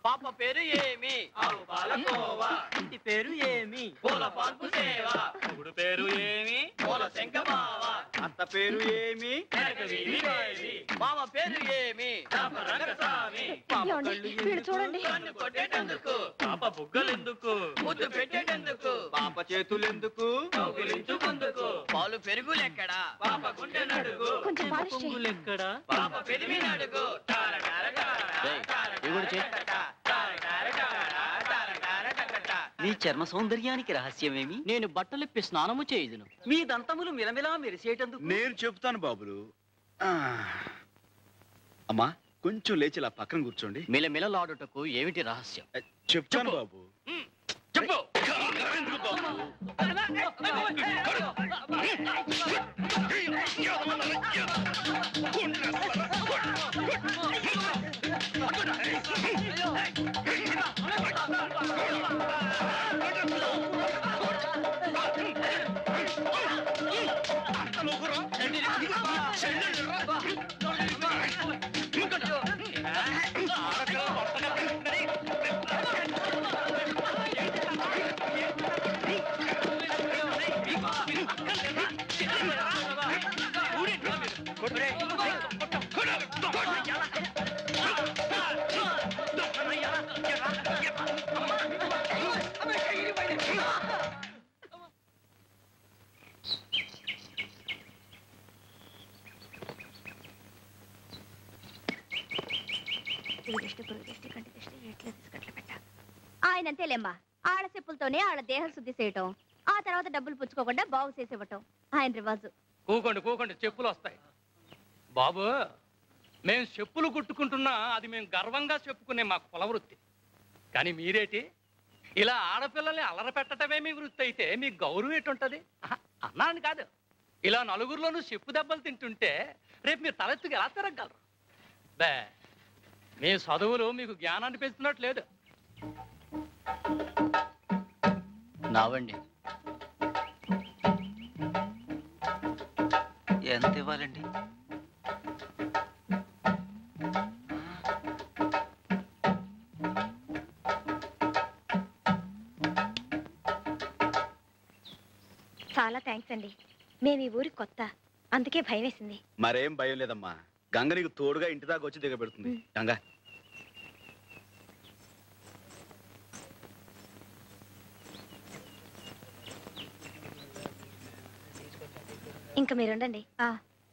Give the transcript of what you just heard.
పాప పేరు ఏమి? ఆవు పాలకోవా. ఇంటి పేరు ఏమి? పూల పాన్పు సేవ. మొగుడు పేరు ఏమి? పూల శంఖమావ. అత్త పేరు ఏమి? మామ పేరు ఏమి? రంగస్వామి. చూడండి, కన్ను కొట్టేటందుకు. పాప బుగ్గలెందుకు? ముద్దు పెట్టేటందుకు. పాప చేతులెందుకు? కౌగిలించుకుందుకు. పాలు పెరుగులెక్కడా? పాప గుండె నడుగు. పొంగులెక్కడా? పాప పెరిమి నడుగు. నీ చర్మ సౌందర్యానికి రహస్యమేమి? నేను బట్టలిప్పి స్నానము చేయుదును. మీ దంతములు మిలమిలా మెరిసేటందుకు. నేను చెప్తాను బాబులు. అమ్మా కొంచెం లేచి ఇలా పక్కన కూర్చోండి. మిలమిలలాడుటకు ఏమిటి రహస్యం? చెప్తాను బాబు. చెప్పు. ఆయనంతేలేమ్మా, ఆళ్ళ చెప్పులతోనే ఆళ్ళ దేహం శుద్ధి చేయటం, ఆ తర్వాత డబ్బులు పుచ్చుకోకుండా బాగు చేసేవటం ఆయన రివాజు. కూకోండి చెప్పులు వస్తాయి. బాబు, మేము చెప్పులు కుట్టుకుంటున్నా అది మేము గర్వంగా చెప్పుకునే మా కుల వృత్తి. కానీ మీరేటి ఇలా ఆడపిల్లల్ని అల్లర పెట్టడమే మీ వృత్తి అయితే మీ గౌరవం ఎటుంటది? అన్నాను కాదు, ఇలా నలుగురిలోనూ చెప్పు దెబ్బలు తింటుంటే రేపు మీరు తలెత్తుకు ఎలా తిరగలరు? బే, మీ చదువులు మీకు జ్ఞానాన్ని పెంచుతున్నట్లేదు. నావండి. ఎంత ఇవ్వాలండి? చాలా థ్యాంక్స్ అండి. మేము ఈ ఊరికి కొత్త, అందుకే భయం వేసింది. మరేం భయం లేదమ్మా. గంగ నీకు తోడుగా ఇంటి దాకా వచ్చి దిగబెడుతుంది. గంగ ఇంకా మీరుండండి.